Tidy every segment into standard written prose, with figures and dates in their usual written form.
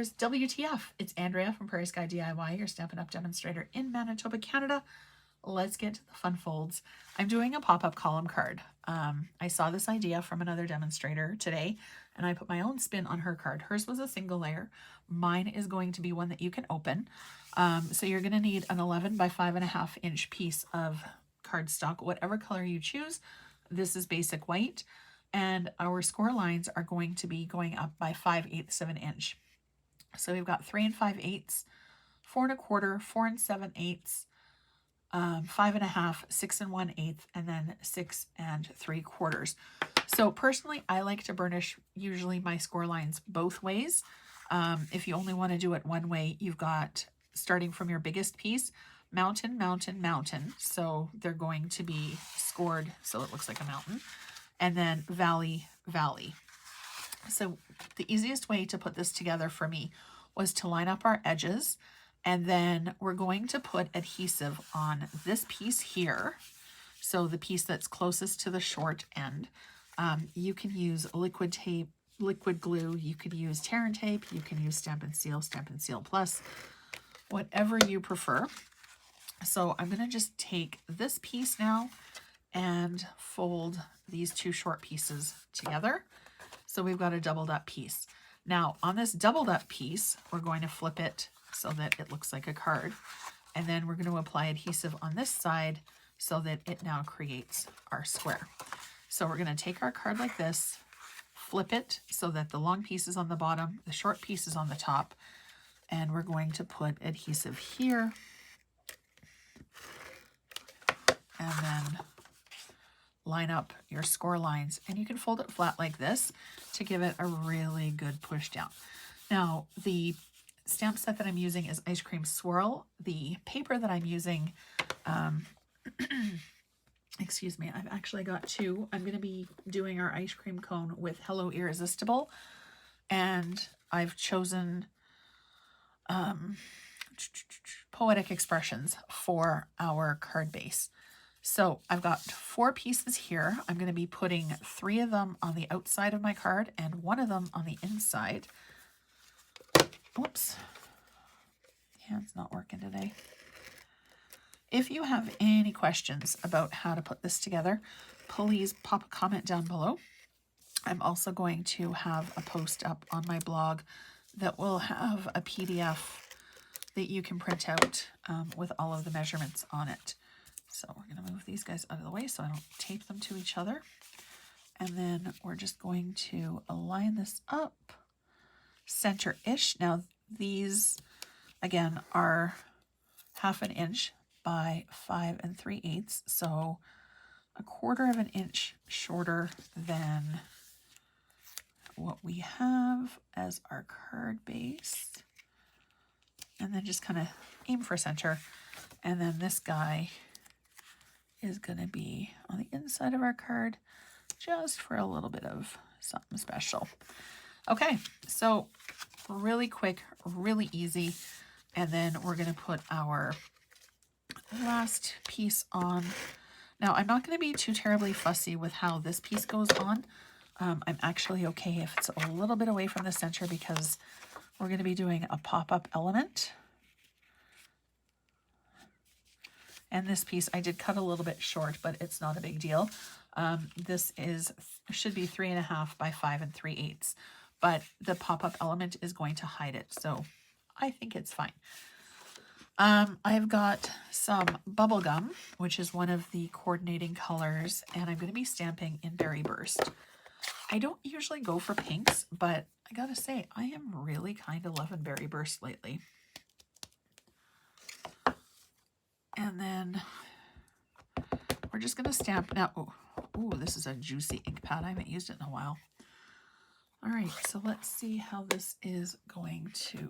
Stampers, WTF? It's Andrea from Prairie Sky DIY, your Stampin' Up! Demonstrator in Manitoba, Canada. Let's get to the fun folds. I'm doing a pop-up column card. I saw this idea from another demonstrator today, and I put my own spin on her card. Hers was a single layer. Mine is going to be one that you can open. So you're going to need an 11 by 5.5 inch piece of cardstock, whatever color you choose. This is basic white. And our score lines are going to be going up by 5/8 of an inch. So we've got 3 5/8, 4 1/4, 4 7/8, 5.5, 6 1/8, and then 6 3/4. So personally, I like to burnish usually my score lines both ways. If you only want to do it one way, you've got, starting from your biggest piece, mountain, mountain, mountain. So they're going to be scored so it looks like a mountain. And then valley, valley. So the easiest way to put this together for me was to line up our edges, and then we're going to put adhesive on this piece here. So the piece that's closest to the short end. You can use liquid tape, liquid glue, you could use tear and tape, you can use Stampin' Seal Plus, whatever you prefer. So I'm going to just take this piece now and fold these two short pieces together. So we've got a doubled up piece. Now on this doubled up piece, we're going to flip it so that it looks like a card. And then we're going to apply adhesive on this side so that it now creates our square. So we're going to take our card like this, flip it so that the long piece is on the bottom, the short piece is on the top, and we're going to put adhesive here. And then line up your score lines, and you can fold it flat like this to give it a really good push down. Now, the stamp set that I'm using is Ice Cream Swirl. The paper that I'm using, excuse me, I've actually got two. I'm going to be doing our ice cream cone with Hello Irresistible, and I've chosen Poetic Expressions for our card base. So I've got 4 pieces here. I'm going to be putting 3 of them on the outside of my card and 1 of them on the inside. Whoops. Hand's not working today. If you have any questions about how to put this together, please pop a comment down below. I'm also going to have a post up on my blog that will have a PDF that you can print out with all of the measurements on it. So we're going to move these guys out of the way so I don't tape them to each other. And then we're just going to align this up center-ish. Now these, again, are 1/2 inch by 5 3/8. So 1/4 of an inch shorter than what we have as our card base. And then just kind of aim for center. And then this guy is going to be on the inside of our card just for a little bit of something special. Okay, so really quick, really easy. And then we're going to put our last piece on. Now, I'm not going to be too terribly fussy with how this piece goes on. I'm actually okay if it's a little bit away from the center because we're going to be doing a pop-up element. And this piece I did cut a little bit short, but it's not a big deal. This should be 3.5 by 5 3/8, but the pop-up element is going to hide it, so I think it's fine. I've got some bubble gum, which is one of the coordinating colors, and I'm going to be stamping in Berry Burst. I don't usually go for pinks, but I gotta say, I am really kind of loving Berry Burst lately. And then we're just going to stamp now. Oh, this is a juicy ink pad. I haven't used it in a while. All right, so let's see how this is going to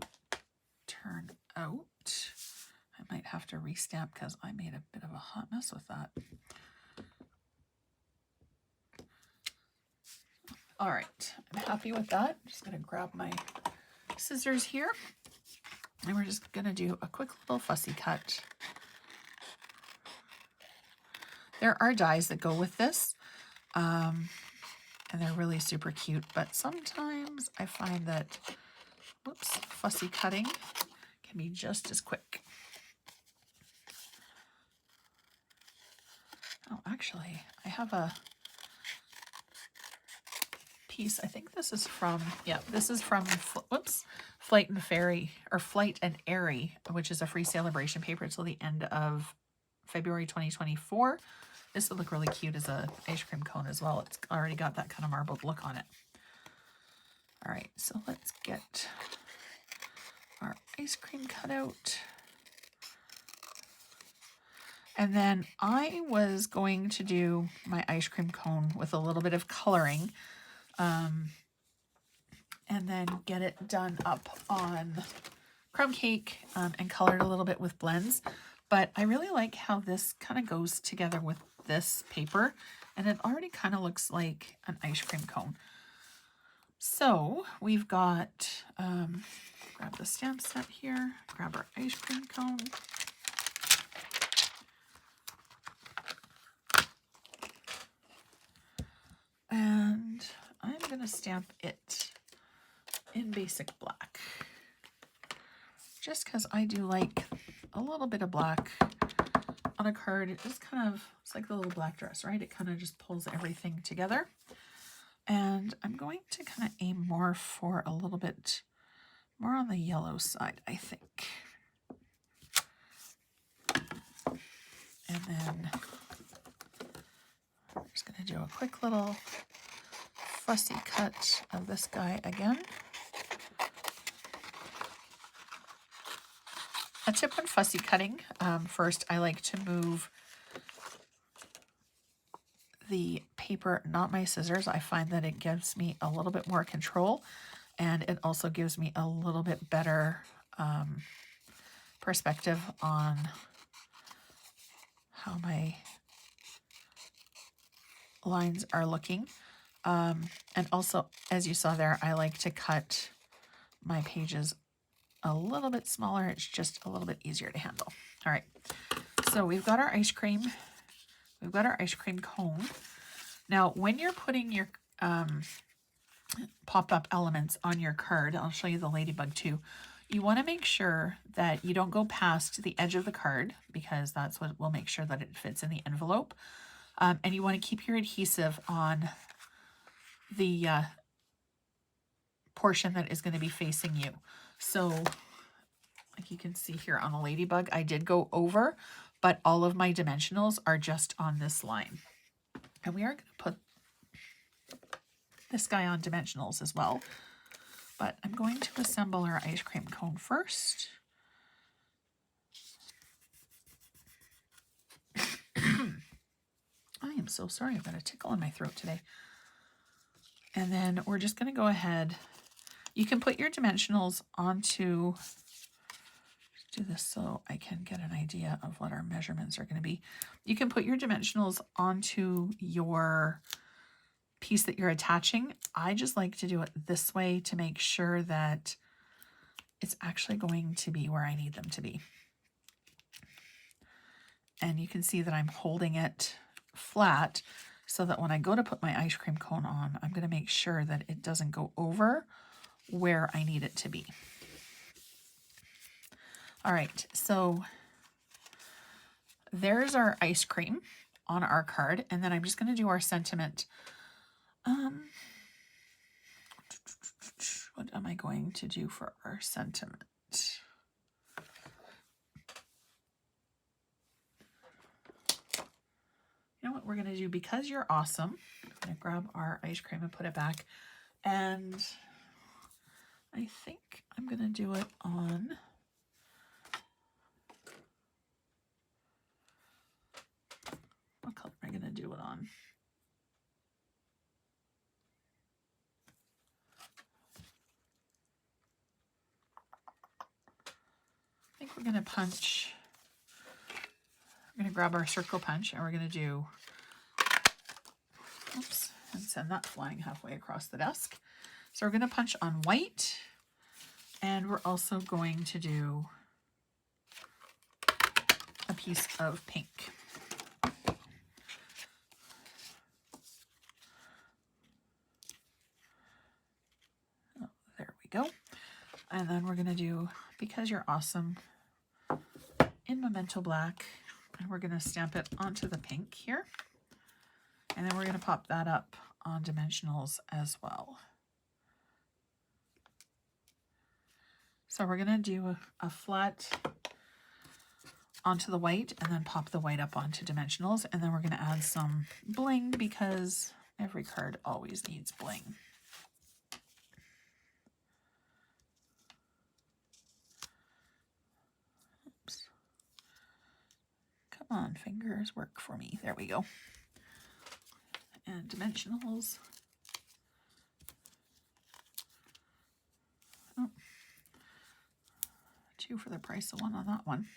turn out. I might have to restamp because I made a bit of a hot mess with that. All right, I'm happy with that. I'm just going to grab my scissors here, and we're just going to do a quick little fussy cut. There are dies that go with this, and they're really super cute, but sometimes I find that whoops, fussy cutting can be just as quick. Oh, actually, I have a piece. I think this is from, yeah, this is from, whoops, Flight and Airy, which is a free celebration paper till the end of February 2024. This would look really cute as a ice cream cone as well. It's already got that kind of marbled look on it. All right, so let's get our ice cream cut out. And then I was going to do my ice cream cone with a little bit of coloring, and then get it done up on crumb cake and colored a little bit with blends. But I really like how this kind of goes together with this paper, and it already kind of looks like an ice cream cone. So we've got, grab the stamp set here, grab our ice cream cone. And I'm going to stamp it in basic black. Just because I do like a little bit of black on a card. It just kind of, it's like the little black dress, right? It kind of just pulls everything together. And I'm going to kind of aim more for a little bit more on the yellow side, I think. And then I'm just going to do a quick little fussy cut of this guy again. A tip when fussy cutting, first I like to move the paper, not my scissors. I find that it gives me a little bit more control, and it also gives me a little bit better perspective on how my lines are looking. And also, as you saw there, I like to cut my pages a little bit smaller. It's just a little bit easier to handle. All right, so we've got our ice cream. We've got our ice cream cone. Now, when you're putting your pop-up elements on your card, I'll show you the ladybug too. You want to make sure that you don't go past the edge of the card, because that's what will make sure that it fits in the envelope. And you want to keep your adhesive on the portion that is going to be facing you. So, like you can see here on a ladybug, I did go over, but all of my dimensionals are just on this line. And we are going to put this guy on dimensionals as well. But I'm going to assemble our ice cream cone first. I am so sorry, I've got a tickle in my throat today. And then we're just going to go ahead. You can put your dimensionals onto, do this so I can get an idea of what our measurements are going to be. You can put your dimensionals onto your piece that you're attaching. I just like to do it this way to make sure that it's actually going to be where I need them to be. And you can see that I'm holding it flat so that when I go to put my ice cream cone on, I'm going to make sure that it doesn't go over where I need it to be. All right, so there's our ice cream on our card, and then I'm just going to do our sentiment. What am I going to do for our sentiment? You know what we're going to do? Because you're awesome, I'm going to grab our ice cream and put it back. And I think I'm going to do it on... What color am I going to do it on? I think we're going to punch... We're going to grab our circle punch and we're going to do... Oops, and send that flying halfway across the desk. So we're going to punch on white, and we're also going to do a piece of pink. Oh, there we go. And then we're going to do Because You're Awesome in Memento Black. And we're going to stamp it onto the pink here. And then we're going to pop that up on dimensionals as well. So we're going to do a flat onto the white and then pop the white up onto dimensionals. And then we're going to add some bling because every card always needs bling. Oops. Come on, fingers, work for me. There we go. And dimensionals. Oh. 2 for the price of 1 on that one.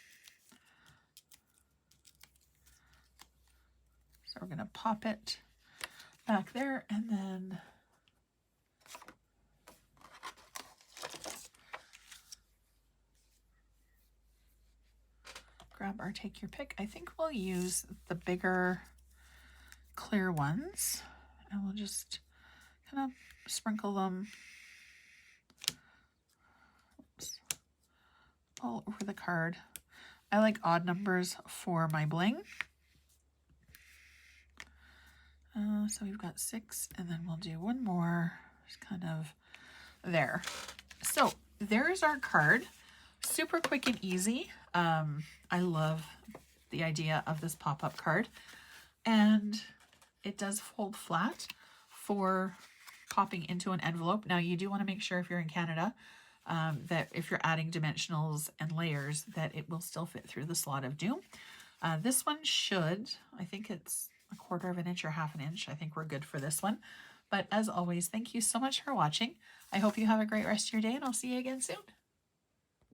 So we're going to pop it back there and then grab our Take Your Pick. I think we'll use the bigger clear ones and we'll just kind of sprinkle them all over the card. I like odd numbers for my bling. So we've got 6 and then we'll do one more, just kind of there. So there's our card. Super quick and easy. I love the idea of this pop-up card, and it does fold flat for popping into an envelope. Now you do want to make sure if you're in Canada that if you're adding dimensionals and layers that it will still fit through the slot of doom. This one should, I think it's 1/4 of an inch or 1/2 inch. I think we're good for this one. But as always, thank you so much for watching. I hope you have a great rest of your day and I'll see you again soon.